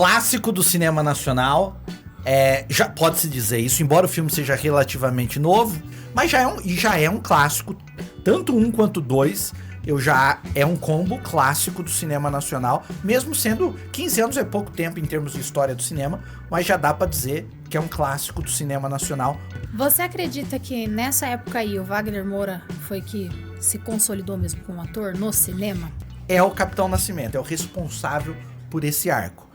clássico do cinema nacional. Já pode-se dizer isso, embora o filme seja relativamente novo, mas já é um clássico, tanto um quanto dois. É um combo clássico do cinema nacional, mesmo sendo 15 anos é pouco tempo em termos de história do cinema, mas já dá pra dizer que é um clássico do cinema nacional. Você acredita que nessa época aí o Wagner Moura foi que se consolidou mesmo como ator no cinema? É o Capitão Nascimento, é o responsável por esse arco.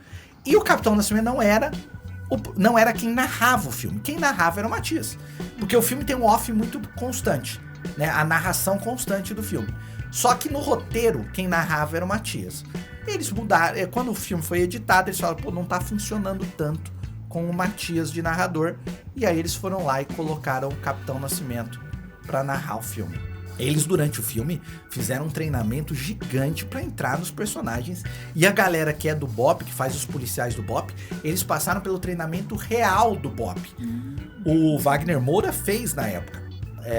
E o Capitão Nascimento não era quem narrava o filme, quem narrava era o Matias, porque o filme tem um off muito constante, né? A narração constante do filme. Só que no roteiro, quem narrava era o Matias. Eles mudaram, quando o filme foi editado, eles falaram, não tá funcionando tanto com o Matias de narrador. E aí eles foram lá e colocaram o Capitão Nascimento pra narrar o filme. Eles, durante o filme, fizeram um treinamento gigante pra entrar nos personagens. E a galera que é do BOPE, que faz os policiais do BOPE, eles passaram pelo treinamento real do BOPE. O Wagner Moura fez na época.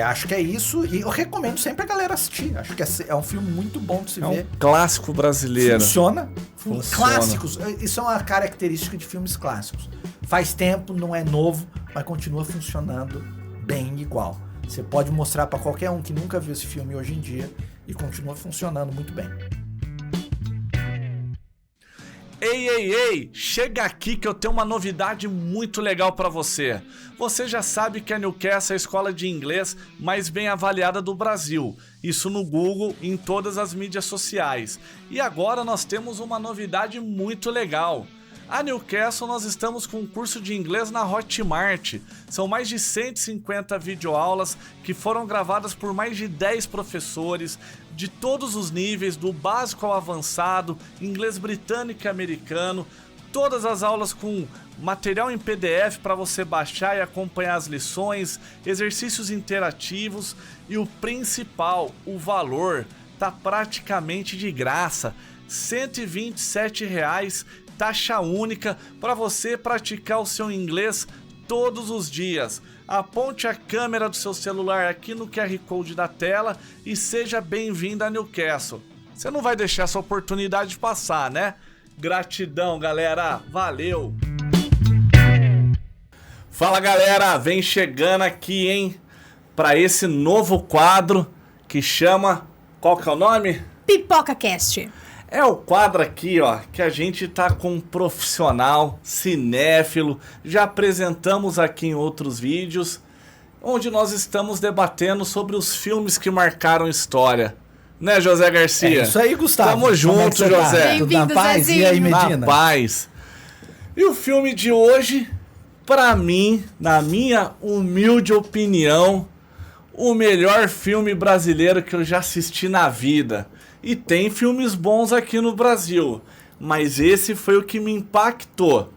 Acho que é isso, e eu recomendo sempre a galera assistir. Acho que é um filme muito bom de se ver. É um clássico brasileiro. Funciona. Clássicos, isso é uma característica de filmes clássicos. Faz tempo, não é novo, mas continua funcionando bem igual. Você pode mostrar pra qualquer um que nunca viu esse filme hoje em dia e continua funcionando muito bem. Ei, chega aqui que eu tenho uma novidade muito legal pra você. Você já sabe que a Newcastle é a escola de inglês mais bem avaliada do Brasil. Isso no Google e em todas as mídias sociais. E agora nós temos uma novidade muito legal. A Newcastle, nós estamos com um curso de inglês na Hotmart. São mais de 150 videoaulas que foram gravadas por mais de 10 professores de todos os níveis, do básico ao avançado, inglês britânico e americano. Todas as aulas com material em PDF para você baixar e acompanhar as lições, exercícios interativos e o principal, o valor, tá praticamente de graça. R$ 127,00, taxa única para você praticar o seu inglês todos os dias. Aponte a câmera do seu celular aqui no QR Code da tela e seja bem-vindo a Newcastle. Você não vai deixar essa oportunidade passar, né? Gratidão, galera. Valeu! Fala, galera. Vem chegando aqui, hein? Para esse novo quadro que chama... Qual que é o nome? PipocaCast. É o quadro aqui, ó, que a gente tá com um profissional, cinéfilo, já apresentamos aqui em outros vídeos, onde nós estamos debatendo sobre os filmes que marcaram história. Né, José Garcia? É isso aí, Gustavo. Tamo junto, José. Tudo na paz? E aí, Medina? Na paz. E o filme de hoje, pra mim, na minha humilde opinião, o melhor filme brasileiro que eu já assisti na vida. E tem filmes bons aqui no Brasil, mas esse foi o que me impactou.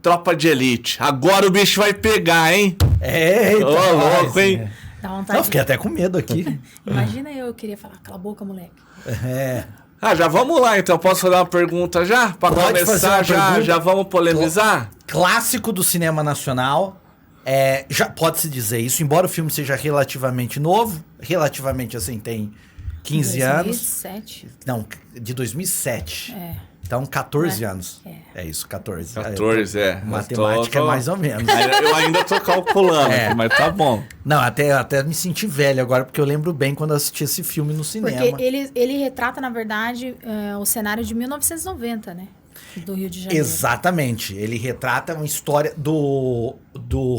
Tropa de Elite. Agora o bicho vai pegar, hein? Eita, louco, hein? Dá vontade. Eu fiquei até com medo aqui. Imagina eu queria falar, cala a boca, moleque. Já vamos lá, então. Posso fazer uma pergunta já? Pra Pode começar, já vamos polemizar? Clássico do cinema nacional. Já pode-se dizer isso, embora o filme seja relativamente novo, relativamente assim, tem 15 anos. 2007. Não, de 2007. Então, 14 anos. É isso, 14. 14, Matemática é mais ou menos. Eu ainda tô calculando, mas tá bom. Não, até me senti velho agora, porque eu lembro bem quando eu assisti esse filme no cinema. Porque ele retrata, na verdade, o cenário de 1990, né? Do Rio de Janeiro. Exatamente. Ele retrata uma história do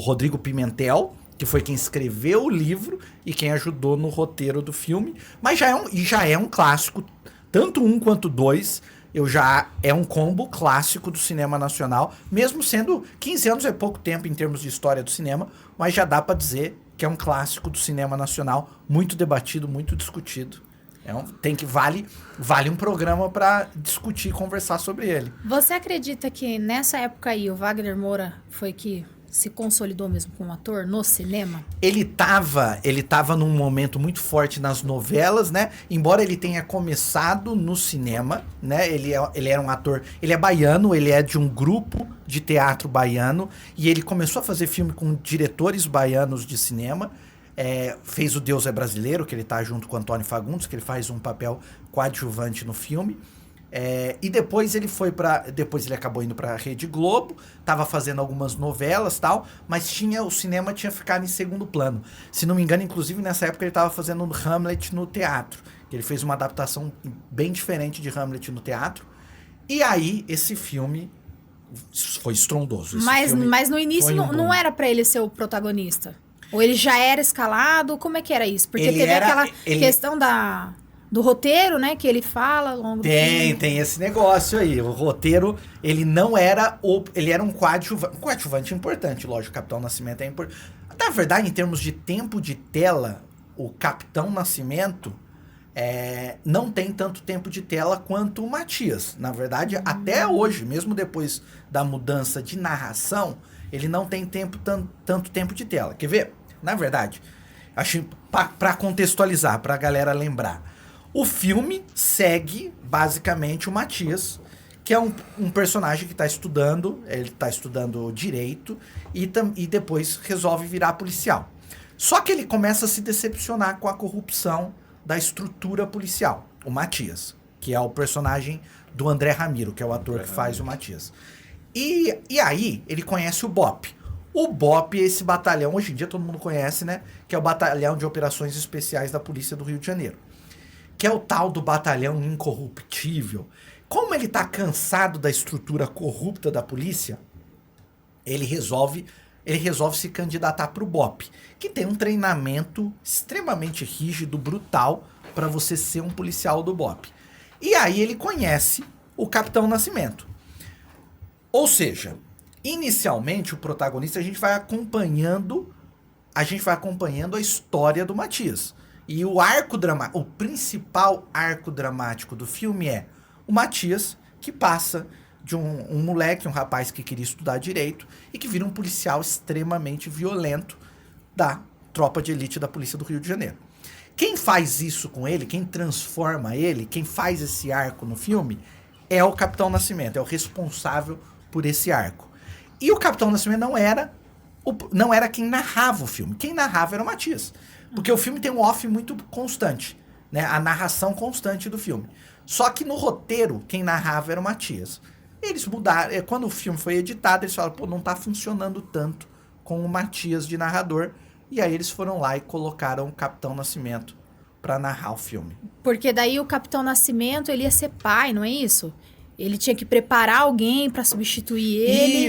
Rodrigo Pimentel, que foi quem escreveu o livro e quem ajudou no roteiro do filme. Mas já é um clássico, tanto um quanto dois. É um combo clássico do cinema nacional, mesmo sendo 15 anos é pouco tempo em termos de história do cinema, mas já dá pra dizer que é um clássico do cinema nacional, muito debatido, muito discutido. Vale um programa pra discutir e conversar sobre ele. Você acredita que nessa época aí o Wagner Moura foi que se consolidou mesmo como ator no cinema? Ele tava num momento muito forte nas novelas, né? Embora ele tenha começado no cinema, né? Ele era um ator, ele é baiano, ele é de um grupo de teatro baiano e ele começou a fazer filme com diretores baianos de cinema. Fez O Deus é Brasileiro, que ele tá junto com o Antônio Fagundes, que ele faz um papel coadjuvante no filme. E depois ele foi depois ele acabou indo pra Rede Globo, tava fazendo algumas novelas e tal, mas o cinema tinha ficado em segundo plano. Se não me engano, inclusive nessa época ele tava fazendo Hamlet no teatro. Ele fez uma adaptação bem diferente de Hamlet no teatro. E aí, esse filme foi estrondoso. Mas no início não era pra ele ser o protagonista? Ou ele já era escalado? Como é que era isso? Porque teve aquela questão do roteiro, né? Que ele fala ao longo do filme. Tem esse negócio aí. O roteiro, ele não era... Ele era um coadjuvante importante, lógico. O Capitão Nascimento é importante. Na verdade, em termos de tempo de tela, o Capitão Nascimento... não tem tanto tempo de tela quanto o Matias. Na verdade, até hoje, mesmo depois da mudança de narração, ele não tem tanto tempo de tela. Quer ver? Na verdade, acho para contextualizar, para a galera lembrar. O filme segue, basicamente, o Matias, que é um personagem que está estudando, ele está estudando direito e depois resolve virar policial. Só que ele começa a se decepcionar com a corrupção da estrutura policial, o Matias, que é o personagem do André Ramiro, que é o ator que faz o Matias. E aí, ele conhece o BOPE. O BOPE é esse batalhão, hoje em dia todo mundo conhece, né? Que é o Batalhão de Operações Especiais da Polícia do Rio de Janeiro. Que é o tal do batalhão incorruptível. Como ele tá cansado da estrutura corrupta da polícia, ele resolve se candidatar para o BOPE, que tem um treinamento extremamente rígido, brutal, para você ser um policial do BOPE. E aí ele conhece o Capitão Nascimento. Ou seja, inicialmente o protagonista a gente vai acompanhando a história do Matias. E o principal arco dramático do filme é o Matias, que passa de um moleque, um rapaz que queria estudar direito e que vira um policial extremamente violento da tropa de elite da Polícia do Rio de Janeiro. Quem faz isso com ele, quem transforma ele, quem faz esse arco no filme é o Capitão Nascimento, é o responsável por esse arco. E o Capitão Nascimento não era quem narrava o filme, quem narrava era o Matias. Porque o filme tem um off muito constante, né? A narração constante do filme. Só que no roteiro, quem narrava era o Matias. Eles mudaram, quando o filme foi editado, eles falaram, não tá funcionando tanto com o Matias de narrador. E aí eles foram lá e colocaram o Capitão Nascimento pra narrar o filme. Porque daí o Capitão Nascimento, ele ia ser pai, não é isso? Ele tinha que preparar alguém pra substituir ele.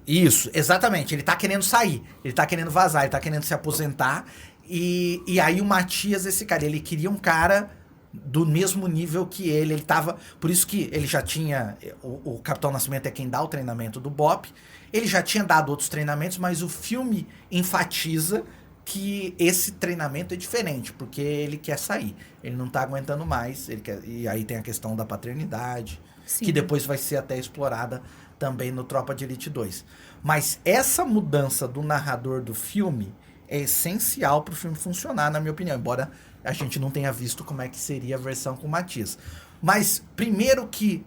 Isso, exatamente. Ele tá querendo sair, ele tá querendo vazar, ele tá querendo se aposentar. E aí o Matias, esse cara, ele queria um cara do mesmo nível que ele tava... Por isso que ele já tinha... O Capitão Nascimento é quem dá o treinamento do BOPE. Ele já tinha dado outros treinamentos, mas o filme enfatiza que esse treinamento é diferente, porque ele quer sair. Ele não tá aguentando mais. E aí tem a questão da paternidade, sim, que depois vai ser até explorada também no Tropa de Elite 2. Mas essa mudança do narrador do filme é essencial para o filme funcionar, na minha opinião. Embora a gente não tenha visto como é que seria a versão com o Matias. Mas, primeiro que,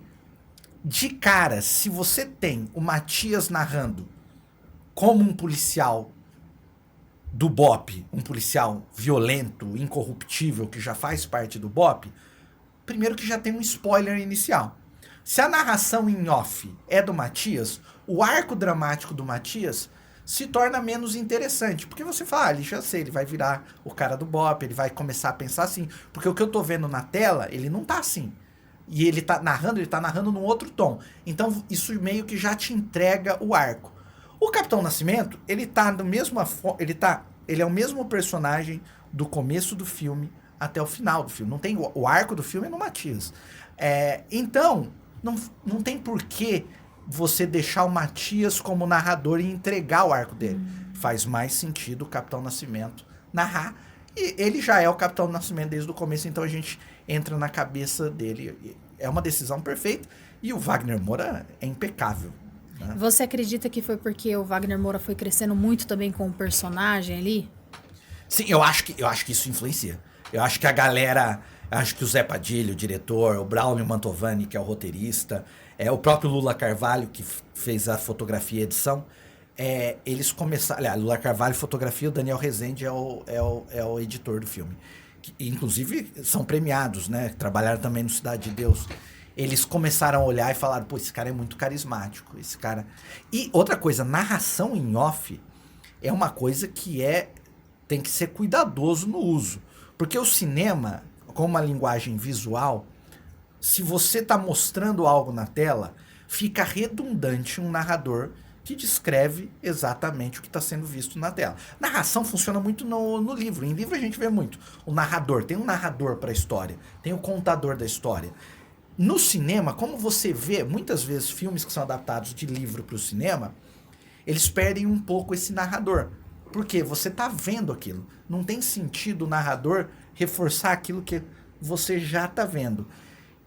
de cara, se você tem o Matias narrando como um policial do BOPE, um policial violento, incorruptível, que já faz parte do BOPE, primeiro que já tem um spoiler inicial. Se a narração em off é do Matias, o arco dramático do Matias se torna menos interessante. Porque você fala, ele já sei, ele vai virar o cara do BOPE, ele vai começar a pensar assim. Porque o que eu tô vendo na tela, ele não tá assim. E ele tá narrando num outro tom. Então, isso meio que já te entrega o arco. O Capitão Nascimento, ele tá do mesmo... Ele é o mesmo personagem do começo do filme até o final do filme. Não tem, o arco do filme é no Matias. Então, não tem porquê você deixar o Matias como narrador e entregar o arco dele. Faz mais sentido o Capitão Nascimento narrar. E ele já é o Capitão Nascimento desde o começo, então a gente entra na cabeça dele. É uma decisão perfeita. E o Wagner Moura é impecável. Né? Você acredita que foi porque o Wagner Moura foi crescendo muito também com o personagem ali? Sim, eu acho que isso influencia. Eu acho que a galera... Acho que o Zé Padilha, o diretor, o Braulio Mantovani, que é o roteirista, o próprio Lula Carvalho, que fez a fotografia e edição, eles começaram... Aliás, Lula Carvalho, fotografia, o Daniel Rezende é o editor do filme. Que, inclusive, são premiados, né? Trabalharam também no Cidade de Deus. eles começaram a olhar e falaram, pô, esse cara é muito carismático, esse cara... E outra coisa, narração em off é uma coisa que tem que ser cuidadoso no uso. Porque o cinema, com uma linguagem visual, se você está mostrando algo na tela, fica redundante um narrador que descreve exatamente o que está sendo visto na tela. Narração funciona muito no livro. Em livro a gente vê muito. O narrador, tem um narrador para a história, tem o contador da história. No cinema, como você vê, muitas vezes, filmes que são adaptados de livro para o cinema, eles perdem um pouco esse narrador. Porque você está vendo aquilo. Não tem sentido o narrador reforçar aquilo que você já está vendo.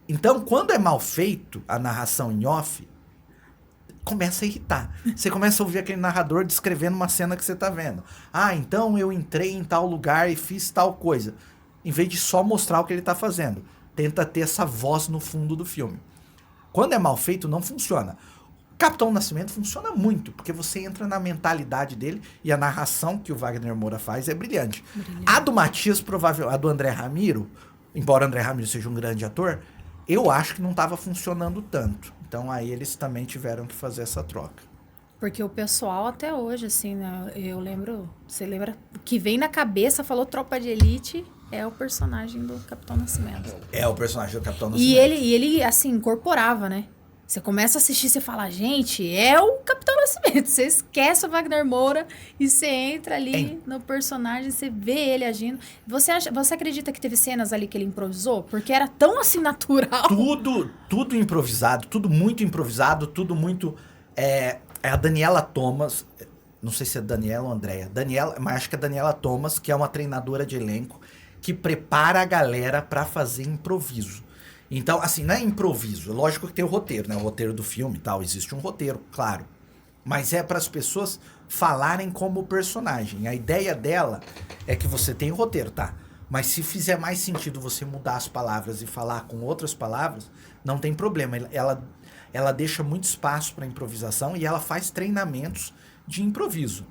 Então, quando é mal feito a narração em off, começa a irritar. Você começa a ouvir aquele narrador descrevendo uma cena que você está vendo. Ah, então eu entrei em tal lugar e fiz tal coisa. Em vez de só mostrar o que ele está fazendo. Tenta ter essa voz no fundo do filme. Quando é mal feito, não funciona. Capitão Nascimento funciona muito, porque você entra na mentalidade dele e a narração que o Wagner Moura faz é brilhante. A do Matias, provavelmente, a do André Ramiro, embora o André Ramiro seja um grande ator, eu acho que não estava funcionando tanto. Então aí eles também tiveram que fazer essa troca. Porque o pessoal até hoje, assim, né, eu lembro, você lembra, o que vem na cabeça, falou Tropa de Elite, é o personagem do Capitão Nascimento. É o personagem do Capitão Nascimento. E ele assim, incorporava, né? Você começa a assistir, você fala, gente, é o Capitão Nascimento. Você esquece o Wagner Moura e você entra ali no personagem, você vê ele agindo. Você acredita que teve cenas ali que ele improvisou? Porque era tão assim natural. Tudo improvisado, tudo muito... É a Daniela Thomas, não sei se é Daniela ou Andréia, mas acho que é Daniela Thomas, que é uma treinadora de elenco, que prepara a galera pra fazer improviso. Então, assim, não é improviso. Lógico que tem o roteiro, né? O roteiro do filme e tal. Existe um roteiro, claro. Mas é para as pessoas falarem como personagem. A ideia dela é que você tem o roteiro, tá? Mas se fizer mais sentido você mudar as palavras e falar com outras palavras, não tem problema. Ela deixa muito espaço para improvisação e ela faz treinamentos de improviso.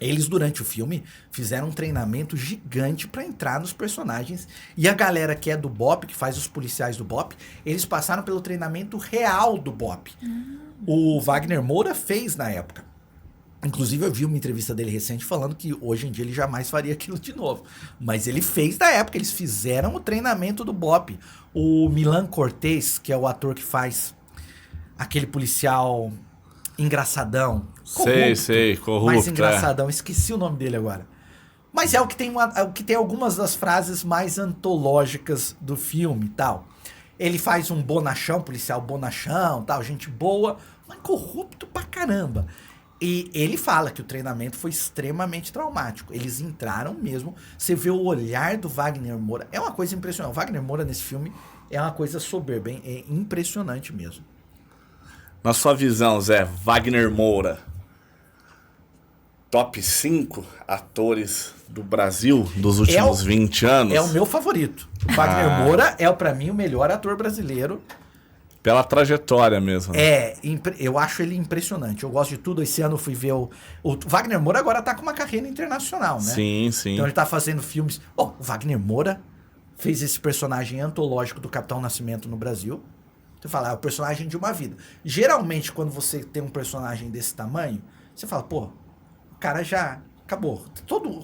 Eles, durante o filme, fizeram um treinamento gigante para entrar nos personagens. E a galera que é do BOPE, que faz os policiais do BOPE, eles passaram pelo treinamento real do BOPE. O Wagner Moura fez na época. Inclusive, eu vi uma entrevista dele recente falando que hoje em dia ele jamais faria aquilo de novo. Mas ele fez na época, eles fizeram o treinamento do BOPE. O Milan Cortez, que é o ator que faz aquele policial engraçadão. Corrupto. Mais engraçadão, esqueci o nome dele agora. Mas é o que tem algumas das frases mais antológicas do filme e tal. Ele faz um bonachão, policial bonachão, tal, gente boa, mas corrupto pra caramba. E ele fala que o treinamento foi extremamente traumático. Eles entraram mesmo. Você vê o olhar do Wagner Moura. É uma coisa impressionante. O Wagner Moura nesse filme é uma coisa soberba, hein? É impressionante mesmo. Na sua visão, Zé, Wagner Moura, top 5 atores do Brasil dos últimos 20 anos? É o meu favorito. O Wagner Moura é, pra mim, o melhor ator brasileiro. Pela trajetória mesmo. Né? Eu acho ele impressionante. Eu gosto de tudo. Esse ano eu fui ver o Wagner Moura agora tá com uma carreira internacional, né? Sim, sim. Então ele tá fazendo filmes... o Wagner Moura fez esse personagem antológico do Capitão Nascimento no Brasil. Você fala, é o personagem de uma vida. Geralmente, quando você tem um personagem desse tamanho, você fala, pô, o cara já acabou.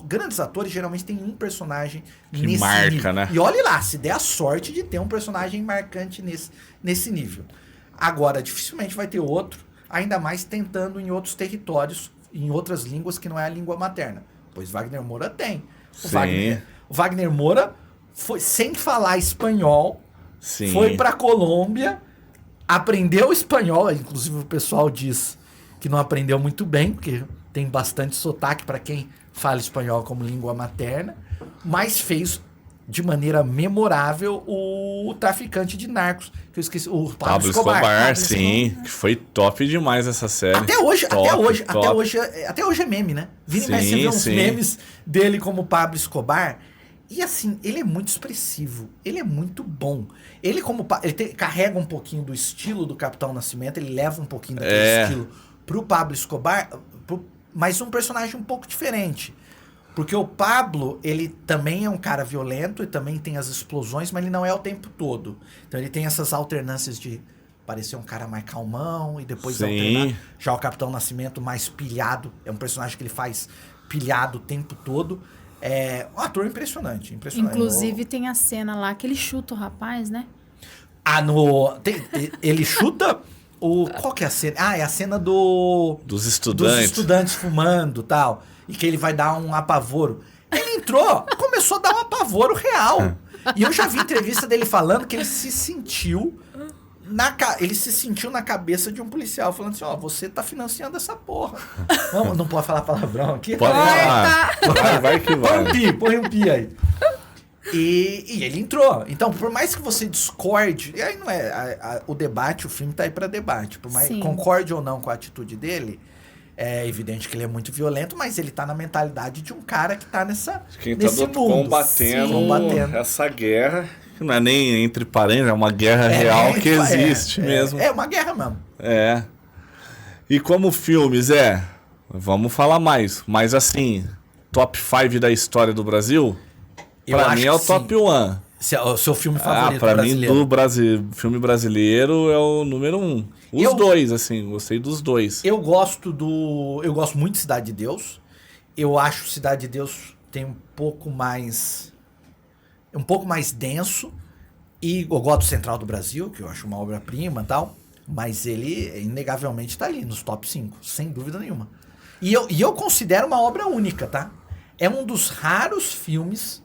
Grandes atores geralmente tem um personagem que nesse marca, nível. Né? E olhe lá, se der a sorte de ter um personagem marcante nesse nível. Agora, dificilmente vai ter outro, ainda mais tentando em outros territórios, em outras línguas que não é a língua materna. Pois Wagner Moura tem. O Wagner Moura foi sem falar espanhol. Sim. Foi pra Colômbia, aprendeu espanhol, inclusive o pessoal diz que não aprendeu muito bem, porque tem bastante sotaque para quem fala espanhol como língua materna, mas fez de maneira memorável o traficante de narcos, que eu esqueci, o Pablo Escobar. Sim, que foi top demais essa série. Até hoje é meme, né? Vira e mexe, você vê uns memes dele como Pablo Escobar. E assim, ele é muito expressivo, ele é muito bom. Ele carrega um pouquinho do estilo do Capitão Nascimento, ele leva um pouquinho daquele estilo pro Pablo Escobar, mas um personagem um pouco diferente. Porque o Pablo, ele também é um cara violento e também tem as explosões, mas ele não é o tempo todo. Então ele tem essas alternâncias de parecer um cara mais calmão e depois alternar. Já o Capitão Nascimento mais pilhado, é um personagem que ele faz pilhado o tempo todo. É um ator impressionante. Inclusive tem a cena lá que ele chuta o rapaz, né? Ele chuta qual que é a cena? É a cena dos estudantes. Dos estudantes fumando e tal. E que ele vai dar um apavoro. Ele entrou, começou a dar um apavoro real. E eu já vi entrevista dele falando que ele se sentiu na cabeça de um policial, falando assim, você tá financiando essa porra. Não pode falar palavrão aqui? Pode falar. Vai que vai. Põe um pi aí. E ele entrou. Então, por mais que você discorde, e aí não é o debate, o filme tá aí pra debate. Por mais concorde ou não com a atitude dele, é evidente que ele é muito violento, mas ele tá na mentalidade de um cara que tá nesse mundo. Combatendo essa guerra, que não é nem entre parentes, é uma guerra real que existe mesmo. É uma guerra mesmo. E como filmes, vamos falar mais. Mas assim, top 5 da história do Brasil, pra mim é o top 1. O seu filme favorito pra brasileiro? Mim, filme brasileiro é o número 1. Dois, assim, gostei dos dois. Eu gosto muito de Cidade de Deus. Eu acho Cidade de Deus tem um pouco mais denso. E eu gosto do Central do Brasil, que eu acho uma obra-prima e tal. Mas ele, inegavelmente, tá ali, nos top 5, sem dúvida nenhuma. E eu considero uma obra única, tá? É um dos raros filmes,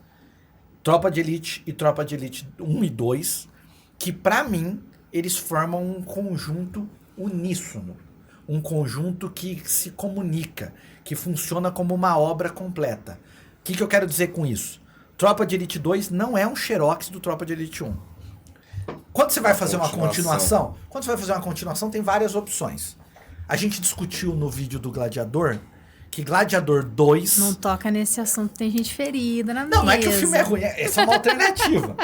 Tropa de Elite e Tropa de Elite 1 e 2, que pra mim, eles formam um conjunto uníssono. Um conjunto que se comunica, que funciona como uma obra completa. O que eu quero dizer com isso? Tropa de Elite 2 não é um xerox do Tropa de Elite 1. Quando você vai fazer uma continuação, tem várias opções. A gente discutiu no vídeo do Gladiador que Gladiador 2... Não toca nesse assunto, tem gente ferida na mesa. Não é que o filme é ruim, essa é uma alternativa.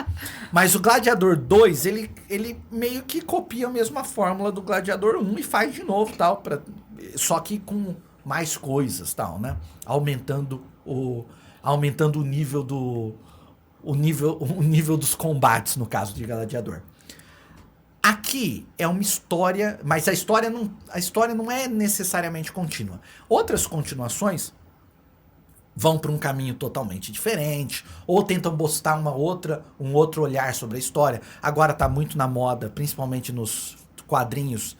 Mas o Gladiador 2, ele meio que copia a mesma fórmula do Gladiador 1 e faz de novo, tal, só que com mais coisas, tal, né? Aumentando o nível dos combates, no caso de Gladiador. Aqui é uma história, mas a história não é necessariamente contínua. Outras continuações vão para um caminho totalmente diferente, ou tentam botar um outro olhar sobre a história. Agora está muito na moda, principalmente nos quadrinhos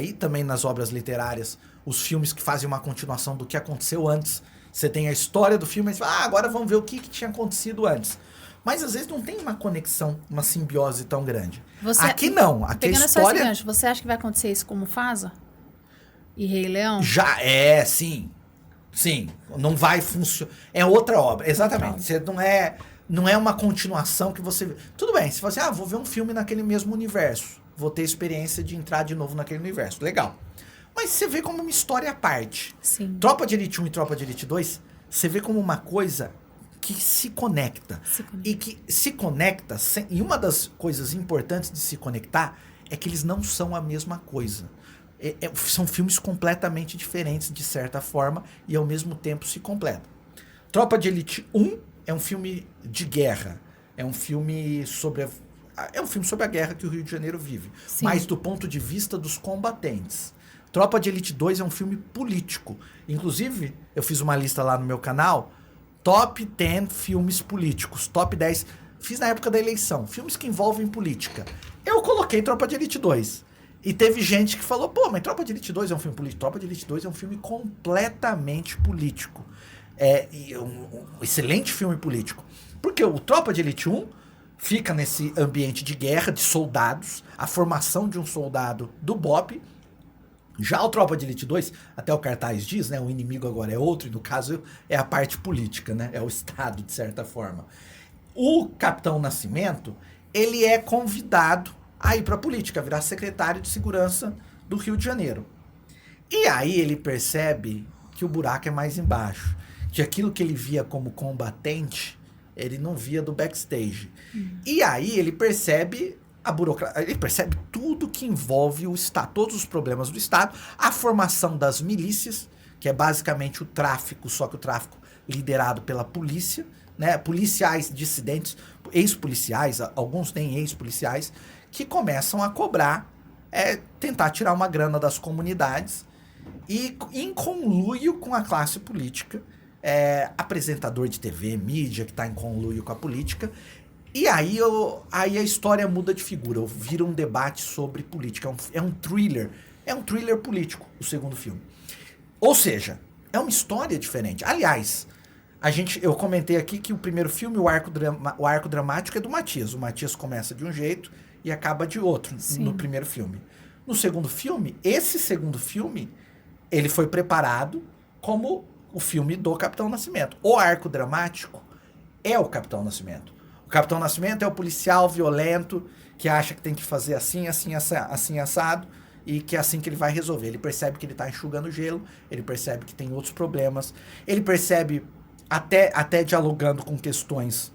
e também nas obras literárias, os filmes que fazem uma continuação do que aconteceu antes. Você tem a história do filme, mas agora vamos ver o que tinha acontecido antes. Mas às vezes não tem uma conexão, uma simbiose tão grande. Aqui não. Aqui pegando a história... esse gancho, você acha que vai acontecer isso com Mufasa? E Rei Leão? Já sim. Sim. Não vai funcionar. É outra obra. Exatamente. Você não é uma continuação que você... Tudo bem, se você... vou ver um filme naquele mesmo universo. Vou ter experiência de entrar de novo naquele universo. Legal. Mas você vê como uma história à parte. Sim. Tropa de Elite 1 e Tropa de Elite 2, você vê como uma coisa... que se conecta. E que se conecta, e uma das coisas importantes de se conectar é que eles não são a mesma coisa. São filmes completamente diferentes, de certa forma, e ao mesmo tempo se completam. Tropa de Elite 1 é um filme de guerra. É um filme sobre a guerra que o Rio de Janeiro vive. Sim. Mas do ponto de vista dos combatentes. Tropa de Elite 2 é um filme político. Inclusive, eu fiz uma lista lá no meu canal... Top 10 filmes políticos. Top 10. Fiz na época da eleição. Filmes que envolvem política. Eu coloquei Tropa de Elite 2. E teve gente que falou, mas Tropa de Elite 2 é um filme político. Tropa de Elite 2 é um filme completamente político. Um excelente filme político. Porque o Tropa de Elite 1 fica nesse ambiente de guerra, de soldados. A formação de um soldado do BOPE. Já o Tropa de Elite 2, até o cartaz diz, né? O inimigo agora é outro, e no caso é a parte política, né? É o Estado, de certa forma. O Capitão Nascimento, ele é convidado a ir para a política, virar secretário de segurança do Rio de Janeiro. E aí ele percebe que o buraco é mais embaixo. Que aquilo que ele via como combatente, ele não via do backstage. E aí ele percebe... ele percebe tudo que envolve o Estado, todos os problemas do Estado, a formação das milícias, que é basicamente o tráfico, só que o tráfico liderado pela polícia, né? Policiais dissidentes, ex-policiais, alguns nem ex-policiais, que começam a cobrar, tentar tirar uma grana das comunidades e em conluio com a classe política, apresentador de TV, mídia que está em conluio com a política. E aí a história muda de figura, vira um debate sobre política. É um thriller político, o segundo filme. Ou seja, é uma história diferente. Aliás, eu comentei aqui que o primeiro filme, o arco dramático é do Matias. O Matias começa de um jeito e acaba de outro. Sim. No primeiro filme. No segundo filme, ele foi preparado como o filme do Capitão Nascimento. O arco dramático é o Capitão Nascimento. O Capitão Nascimento é o policial violento que acha que tem que fazer assim, assado, e que é assim que ele vai resolver. Ele percebe que ele está enxugando gelo, ele percebe que tem outros problemas, ele percebe, até dialogando com questões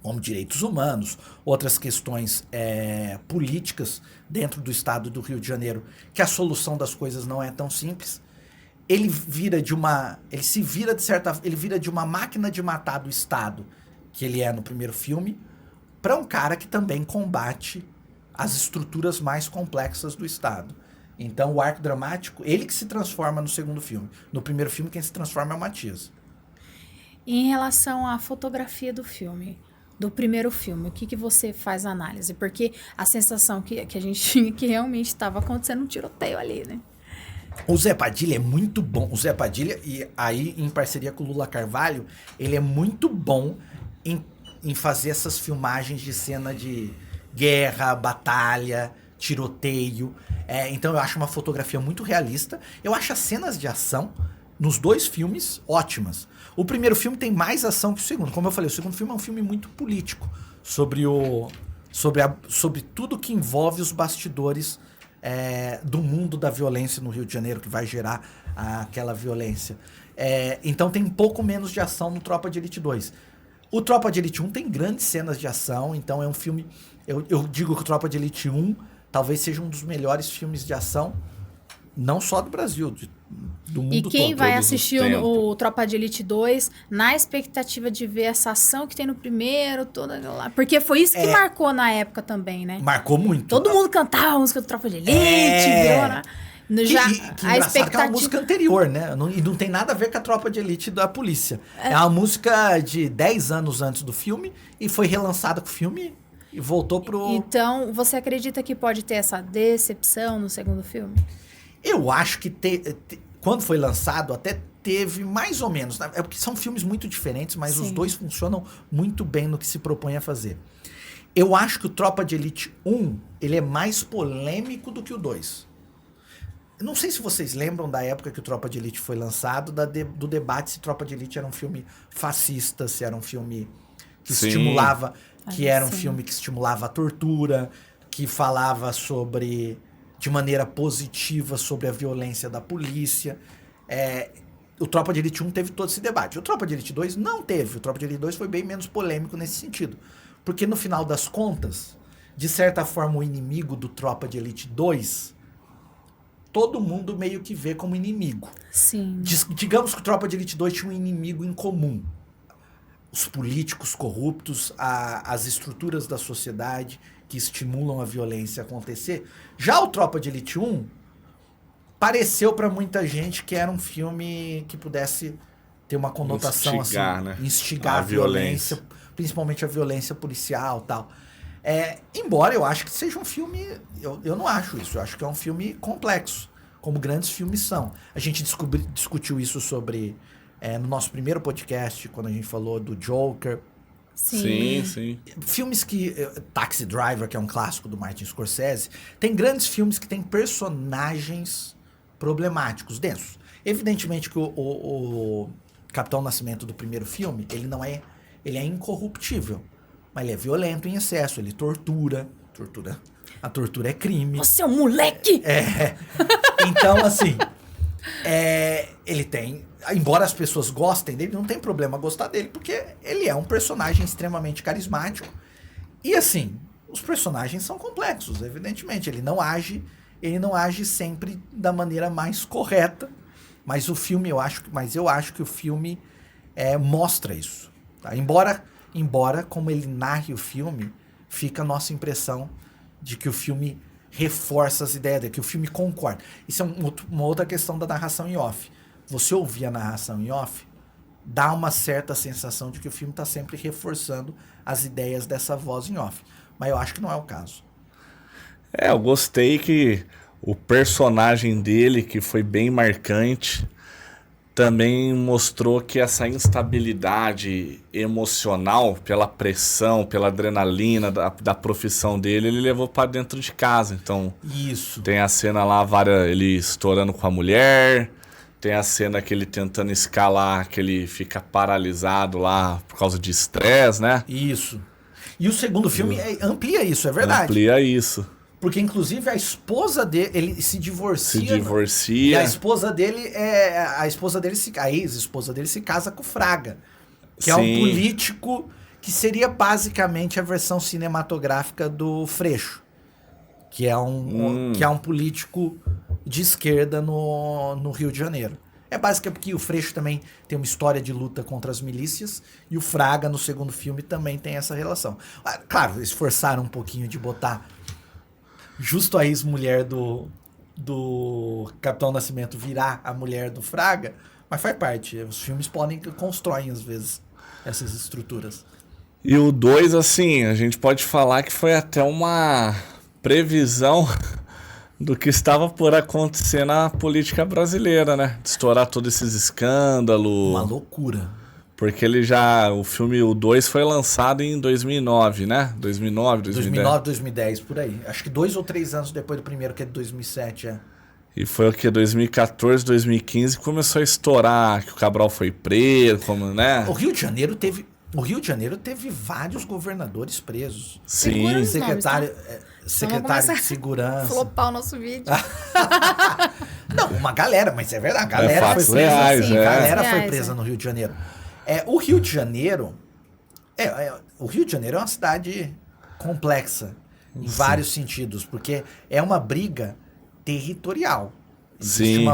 como direitos humanos, outras questões políticas dentro do estado do Rio de Janeiro, que a solução das coisas não é tão simples. Ele vira de uma máquina de matar do Estado, que ele é no primeiro filme, para um cara que também combate as estruturas mais complexas do Estado. Então, o arco dramático, ele que se transforma no segundo filme. No primeiro filme, quem se transforma é o Matias. E em relação à fotografia do filme, do primeiro filme, o que você faz a análise? Porque a sensação que a gente tinha que realmente estava acontecendo um tiroteio ali, né? O Zé Padilha é muito bom. O Zé Padilha, e aí em parceria com o Lula Carvalho, ele é muito bom em fazer essas filmagens de cena de guerra, batalha, tiroteio. Então eu acho uma fotografia muito realista. Eu acho as cenas de ação nos dois filmes ótimas. O primeiro filme tem mais ação que o segundo. Como eu falei, o segundo filme é um filme muito político. Sobre tudo que envolve os bastidores do mundo da violência no Rio de Janeiro, que vai gerar aquela violência. Então tem um pouco menos de ação no Tropa de Elite 2. O Tropa de Elite 1 tem grandes cenas de ação, então é um filme... Eu digo que o Tropa de Elite 1 talvez seja um dos melhores filmes de ação, não só do Brasil, do mundo todo. E quem vai assistir o Tropa de Elite 2 na expectativa de ver essa ação que tem no primeiro, toda lá. Porque foi isso que marcou na época também, né? Marcou muito. Todo mundo cantava a música do Tropa de Elite, virou, né? Que a expectativa... que é uma música anterior, né? E não tem nada a ver com a Tropa de Elite da polícia. É uma música de 10 anos antes do filme e foi relançada com o filme e voltou pro... Então, você acredita que pode ter essa decepção no segundo filme? Eu acho que quando foi lançado até teve mais ou menos, né? Porque são filmes muito diferentes, mas os dois funcionam muito bem no que se propõe a fazer. Eu acho que o Tropa de Elite 1, ele é mais polêmico do que o 2. Não sei se vocês lembram da época que o Tropa de Elite foi lançado, do debate se Tropa de Elite era um filme fascista, se era um filme que estimulava, um filme que estimulava a tortura, que falava de maneira positiva sobre a violência da polícia. O Tropa de Elite 1 teve todo esse debate. O Tropa de Elite 2 não teve. O Tropa de Elite 2 foi bem menos polêmico nesse sentido. Porque no final das contas, de certa forma, o inimigo do Tropa de Elite 2... todo mundo meio que vê como inimigo. Sim. Digamos que o Tropa de Elite 2 tinha um inimigo em comum. Os políticos corruptos, as estruturas da sociedade que estimulam a violência a acontecer. Já o Tropa de Elite 1 pareceu para muita gente que era um filme que pudesse ter uma conotação instigar a violência, principalmente a violência policial e tal. Embora eu acho que seja um filme... Eu não acho isso. Eu acho que é um filme complexo, como grandes filmes são. A gente discutiu isso no nosso primeiro podcast, quando a gente falou do Joker. Sim. Filmes que... Taxi Driver, que é um clássico do Martin Scorsese. Tem grandes filmes que têm personagens problemáticos, densos. Evidentemente que o Capitão Nascimento do primeiro filme, ele é incorruptível. Mas ele é violento em excesso, ele tortura. A tortura é crime. Você é um moleque! Então, assim, ele tem... Embora as pessoas gostem dele, não tem problema gostar dele, porque ele é um personagem extremamente carismático. E, assim, os personagens são complexos, evidentemente. Ele não age sempre da maneira mais correta. Mas eu acho que o filme... mostra isso. Tá? Embora, como ele narre o filme, fica a nossa impressão de que o filme reforça as ideias dele, que o filme concorda. Isso é uma outra questão da narração em off. Você ouvir a narração em off, dá uma certa sensação de que o filme está sempre reforçando as ideias dessa voz em off. Mas eu acho que não é o caso. Eu gostei que o personagem dele, que foi bem marcante, também mostrou que essa instabilidade emocional, pela pressão, pela adrenalina da profissão dele, ele levou para dentro de casa. Então, isso. Tem a cena lá, ele estourando com a mulher, tem a cena que ele tentando escalar, que ele fica paralisado lá por causa de estresse, né? Isso. E o segundo filme amplia isso, é verdade. Amplia isso. Porque, inclusive, a esposa dele, ele se divorcia. Se divorcia. E a esposa dele a ex-esposa dele se casa com o Fraga. Que é um político que seria basicamente a versão cinematográfica do Freixo. Que é um político de esquerda no Rio de Janeiro. É basicamente porque o Freixo também tem uma história de luta contra as milícias e o Fraga, no segundo filme, também tem essa relação. Claro, eles forçaram um pouquinho de botar justo a ex-mulher do Capitão Nascimento virar a mulher do Fraga, mas faz parte. Os filmes constroem, às vezes, essas estruturas. E o 2, assim, a gente pode falar que foi até uma previsão do que estava por acontecer na política brasileira, né? De estourar todos esses escândalos. Uma loucura. Porque o 2 foi lançado em 2009, né? 2009, 2010, por aí. Acho que 2 ou 3 anos depois do primeiro, que é de 2007, E foi o que? 2014, 2015, começou a estourar, que o Cabral foi preso, né? O Rio de Janeiro teve vários governadores presos. Sim. Secretário de Segurança. Flopar o nosso vídeo. Não, uma galera, mas é verdade. A galera foi presa. Reais, A galera foi presa no Rio de Janeiro. O Rio de Janeiro. O Rio de Janeiro é uma cidade complexa em vários sentidos, porque é uma briga territorial. Existe Sim.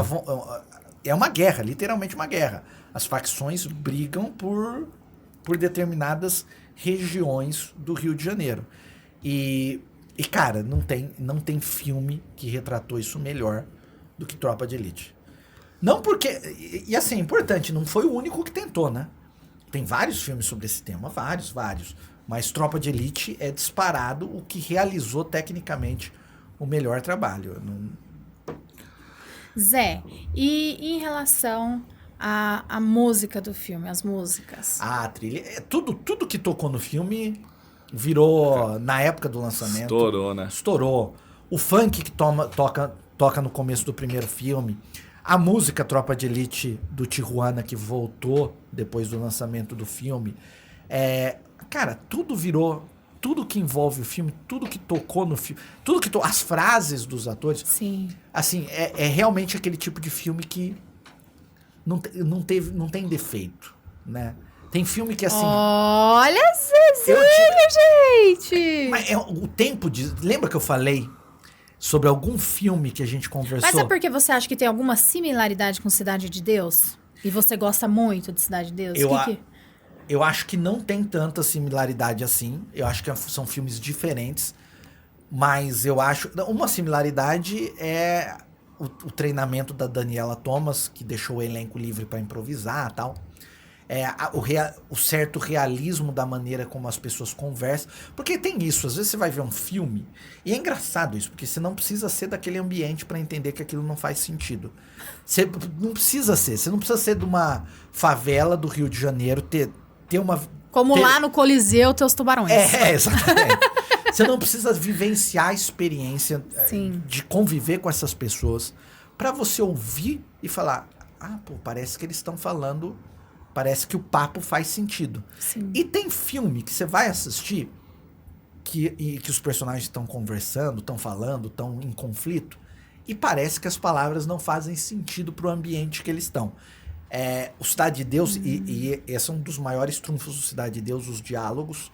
É uma guerra, literalmente uma guerra. As facções brigam por determinadas regiões do Rio de Janeiro. E cara, não tem filme que retratou isso melhor do que Tropa de Elite. Não porque... E assim, é importante, não foi o único que tentou, né? Tem vários filmes sobre esse tema, vários. Mas Tropa de Elite é disparado o que realizou tecnicamente o melhor trabalho. Zé, e em relação à música do filme, as músicas? A trilha... Tudo que tocou no filme virou, na época do lançamento... Estourou, né? Estourou. O funk que toca no começo do primeiro filme... A música Tropa de Elite do Tijuana, que voltou depois do lançamento do filme. Cara, tudo virou... Tudo que envolve o filme, tudo que tocou no filme... As frases dos atores... Sim. Assim, é realmente aquele tipo de filme que não tem defeito, né? Tem filme que, assim... Olha, Zezinho, gente! Mas o tempo de... Lembra que eu falei sobre algum filme que a gente conversou? Mas é porque você acha que tem alguma similaridade com Cidade de Deus? E você gosta muito de Cidade de Deus? Eu acho que não tem tanta similaridade assim. Eu acho que são filmes diferentes. Mas eu acho... Uma similaridade é o treinamento da Daniela Thomas, que deixou o elenco livre para improvisar e tal. O certo realismo da maneira como as pessoas conversam. Porque tem isso, às vezes você vai ver um filme, e é engraçado isso, porque você não precisa ser daquele ambiente para entender que aquilo não faz sentido. Você não precisa ser de uma favela do Rio de Janeiro, ter uma... Lá no Coliseu, teus tubarões. Exatamente. Você não precisa vivenciar a experiência de conviver com essas pessoas para você ouvir e falar, parece que eles estão falando... Parece que o papo faz sentido. Sim. E tem filme que você vai assistir que os personagens estão conversando, estão falando, estão em conflito, e parece que as palavras não fazem sentido para o ambiente que eles estão. O Cidade de Deus, e esse é um dos maiores trunfos do Cidade de Deus, os diálogos.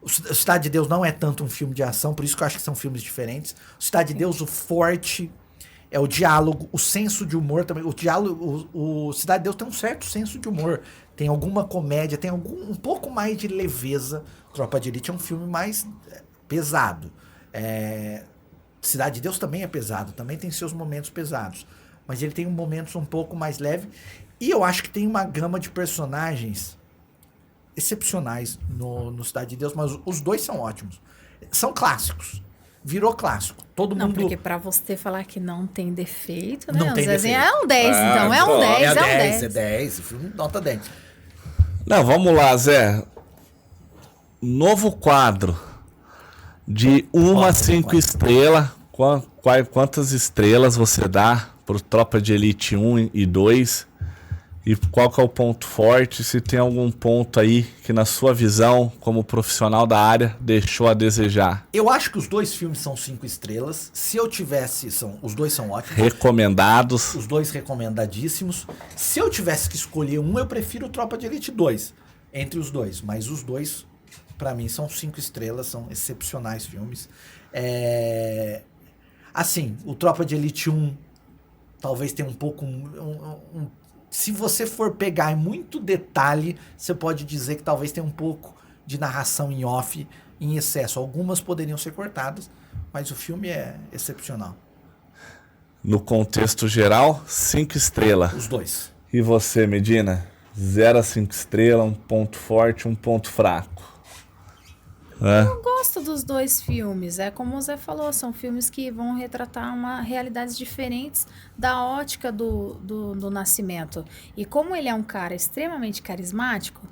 O Cidade de Deus não é tanto um filme de ação, por isso que eu acho que são filmes diferentes. O Cidade de Deus, o forte... o diálogo, o senso de humor também. O diálogo, o Cidade de Deus tem um certo senso de humor. tem alguma comédia, tem um pouco mais de leveza. Tropa de Elite é um filme mais pesado. Cidade de Deus também é pesado, também tem seus momentos pesados. Mas ele tem momentos um pouco mais leve. E eu acho que tem uma gama de personagens excepcionais no Cidade de Deus, mas os dois são ótimos. São clássicos. Virou clássico. Todo Não, mundo... porque pra você falar que não tem defeito, né? Não tem Zezinho, defeito. é um 10, então. É um 10, é um 10. É 10. O filme nota 10. Não, vamos lá, Zé. Novo quadro. De 1 a 5 estrelas. Quantas estrelas você dá pro Tropa de Elite 1 e 2? E qual que é o ponto forte? Se tem algum ponto aí que na sua visão, como profissional da área, deixou a desejar? Eu acho que os dois filmes são 5 estrelas. Se eu tivesse... Os dois são ótimos. Recomendados. Os dois recomendadíssimos. Se eu tivesse que escolher um, eu prefiro Tropa de Elite 2. Entre os dois. Mas os dois, pra mim, são 5 estrelas. São excepcionais filmes. Assim, o Tropa de Elite 1 talvez tenha um pouco... Se você for pegar em muito detalhe, você pode dizer que talvez tenha um pouco de narração em off em excesso. Algumas poderiam ser cortadas, mas o filme é excepcional. No contexto geral, 5 estrelas. Os dois. E você, Medina? 0 a 5 estrelas, um ponto forte, um ponto fraco. Eu gosto dos dois filmes. É como o Zé falou, são filmes que vão retratar realidades diferentes da ótica do Nascimento. E como ele é um cara extremamente carismático,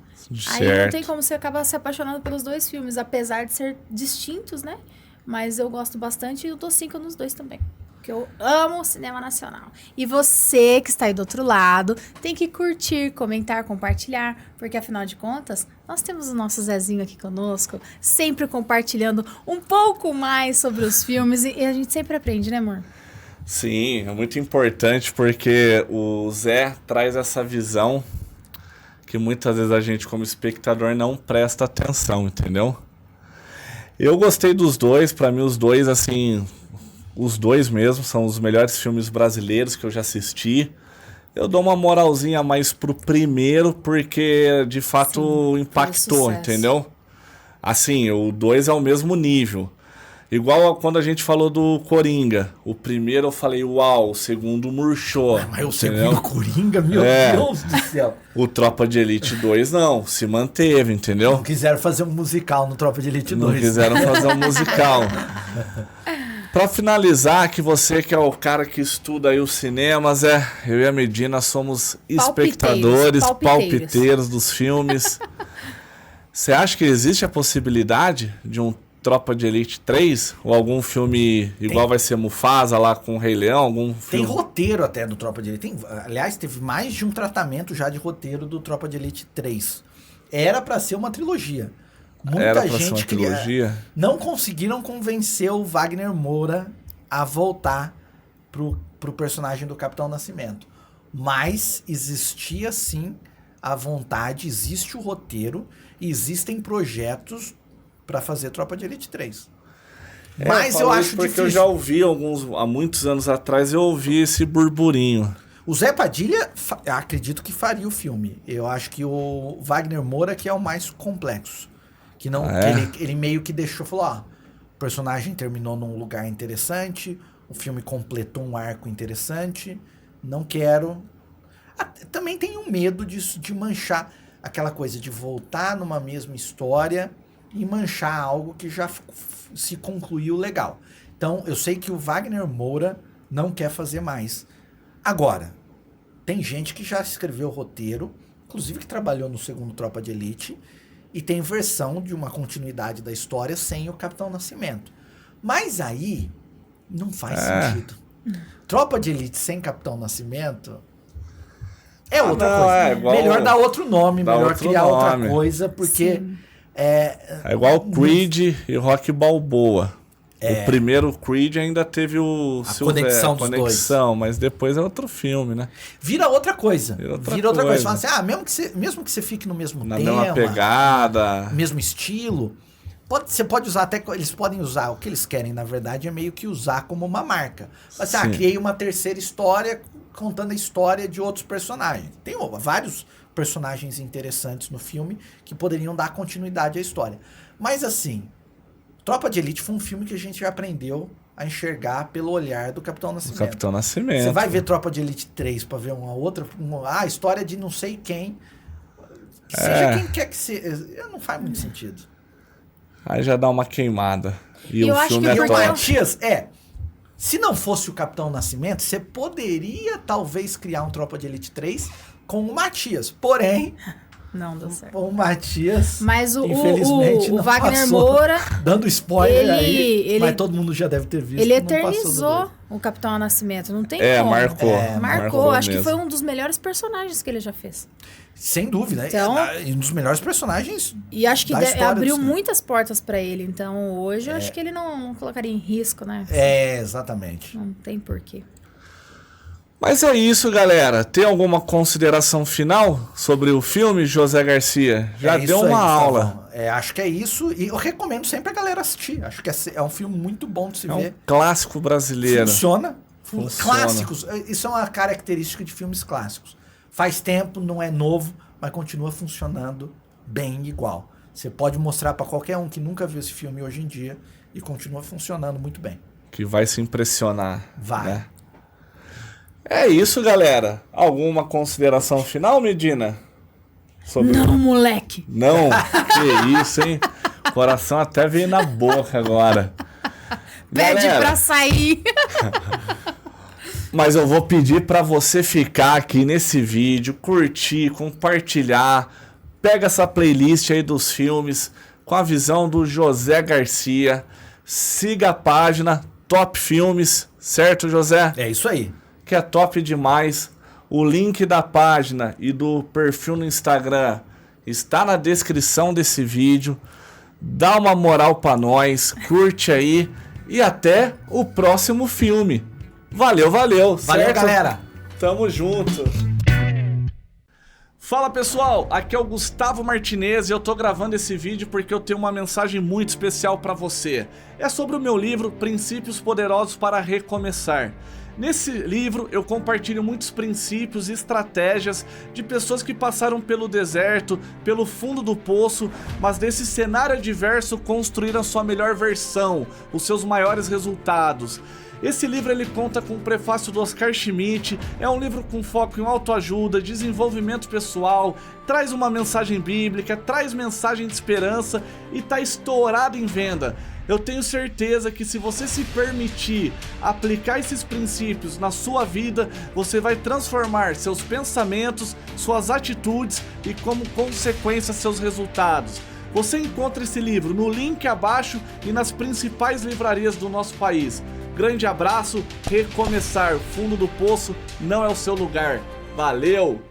aí não tem como você acabar se apaixonando pelos dois filmes, apesar de ser distintos, né? Mas eu gosto bastante e eu dou 5 nos dois também. Porque eu amo o cinema nacional. E você que está aí do outro lado, tem que curtir, comentar, compartilhar, porque afinal de contas, nós temos o nosso Zezinho aqui conosco, sempre compartilhando um pouco mais sobre os filmes e a gente sempre aprende, né, amor? Sim, é muito importante porque o Zé traz essa visão que muitas vezes a gente como espectador não presta atenção, entendeu? Eu gostei dos dois, pra mim os dois, assim... Os dois mesmo são os melhores filmes brasileiros que eu já assisti. Eu dou uma moralzinha a mais pro primeiro, porque de fato sim, impactou, entendeu? Assim, o 2 é o mesmo nível. Igual a quando a gente falou do Coringa. O primeiro eu falei, uau, o segundo murchou. Mas o segundo Coringa, meu Deus do céu. O Tropa de Elite 2 não, se manteve, entendeu? Não quiseram fazer um musical no Tropa de Elite 2. Não quiseram fazer um musical. Pra finalizar, que você que é o cara que estuda aí os cinemas, eu e a Medina somos espectadores, palpiteiros dos filmes. Você acha que existe a possibilidade de um Tropa de Elite 3? Ou algum filme igual vai ser Mufasa lá com o Rei Leão? Algum filme? Tem roteiro até do Tropa de Elite. Aliás, teve mais de um tratamento já de roteiro do Tropa de Elite 3. Era pra ser uma trilogia. Muita gente queria. Não conseguiram convencer o Wagner Moura a voltar pro personagem do Capitão Nascimento. Mas existia sim a vontade, existe o roteiro e existem projetos para fazer Tropa de Elite 3. Mas eu acho porque difícil. Eu já ouvi há muitos anos atrás, eu ouvi esse burburinho. O Zé Padilha, acredito que faria o filme. Eu acho que o Wagner Moura que é o mais complexo. Que não, que ele meio que deixou, falou, o personagem terminou num lugar interessante, o filme completou um arco interessante, não quero... Também tenho medo de manchar aquela coisa de voltar numa mesma história e manchar algo que já se concluiu legal. Então, eu sei que o Wagner Moura não quer fazer mais. Agora, tem gente que já escreveu o roteiro, inclusive que trabalhou no segundo Tropa de Elite, e tem versão de uma continuidade da história sem o Capitão Nascimento. Mas aí, não faz sentido. Tropa de Elite sem Capitão Nascimento é outra coisa. Melhor dar outro nome, melhor criar outra coisa, porque... É igual Creed e Rocky Balboa. O primeiro Creed ainda teve conexão dos dois. Mas depois é outro filme, né? Vira outra coisa. Vira outra coisa. Fala assim, mesmo que você fique no mesmo tema, mesma pegada, mesmo estilo, você pode usar até, eles podem usar, o que eles querem, na verdade, é meio que usar como uma marca. Mas criei uma terceira história contando a história de outros personagens. Tem vários personagens interessantes no filme que poderiam dar continuidade à história. Mas assim, Tropa de Elite foi um filme que a gente já aprendeu a enxergar pelo olhar do Capitão Nascimento. Capitão Nascimento. Você vai ver Tropa de Elite 3 pra ver uma outra... a história de não sei quem... Seja quem quer que seja... Não faz muito sentido. Aí já dá uma queimada. E Eu o acho filme que é E o top. Matias, se não fosse o Capitão Nascimento, você poderia talvez criar um Tropa de Elite 3 com o Matias. Porém, Não deu certo. o Matias, Mas infelizmente, o não Wagner passou. Moura, Dando spoiler ele- mas todo mundo já deve ter visto. ele não passou do eternizou doido. o Capitão Nascimento. Não tem É, como. marcou. Marcou. Acho que mesmo. foi um dos melhores personagens que ele já fez. Sem dúvida. Então- É um dos melhores personagens. E acho que Da história abriu do cinema. muitas portas pra ele. Então, hoje, eu acho que ele não colocaria em risco, né? Exatamente. Não tem porquê. Mas é isso, galera. Tem alguma consideração final sobre o filme, José Garcia? Já É deu isso uma aí, aula. Gustavão. Acho que é isso. E eu recomendo sempre a galera assistir. Acho que é um filme muito bom de se É um ver. clássico brasileiro. Funciona. Funciona. Clássicos. Isso é uma característica de filmes clássicos. Faz tempo, não é novo, mas continua funcionando bem igual. Você pode mostrar para qualquer um que nunca viu esse filme hoje em dia e continua funcionando muito bem. Que vai se impressionar. Vai. Né? É isso, galera. Alguma consideração final, Medina? Sobre... Não, moleque. Não? Que isso, hein? Coração até veio na boca agora. Pede Galera, pra sair. mas eu vou pedir pra você ficar aqui nesse vídeo, curtir, compartilhar. Pega essa playlist aí dos filmes com a visão do José Garcia. Siga a página Top Filmes, certo, José? É isso aí. Que é top demais. O link da página e do perfil no Instagram está na descrição desse vídeo. Dá uma moral pra nós, curte aí e até o próximo filme. Valeu, valeu. Valeu, certo? galera. Tamo junto. Fala pessoal, aqui é o Gustavo Martinez e eu tô gravando esse vídeo porque eu tenho uma mensagem muito especial pra você. É sobre o meu livro Princípios Poderosos para Recomeçar. Nesse livro eu compartilho muitos princípios e estratégias de pessoas que passaram pelo deserto, pelo fundo do poço, mas desse cenário adverso construíram a sua melhor versão, os seus maiores resultados. Esse livro ele conta com o prefácio do Oscar Schmidt, é um livro com foco em autoajuda, desenvolvimento pessoal, traz uma mensagem bíblica, traz mensagem de esperança e tá estourado em venda. Eu tenho certeza que se você se permitir aplicar esses princípios na sua vida, você vai transformar seus pensamentos, suas atitudes e como consequência seus resultados. Você encontra esse livro no link abaixo e nas principais livrarias do nosso país. Grande abraço, recomeçar, fundo do poço não é o seu lugar. Valeu!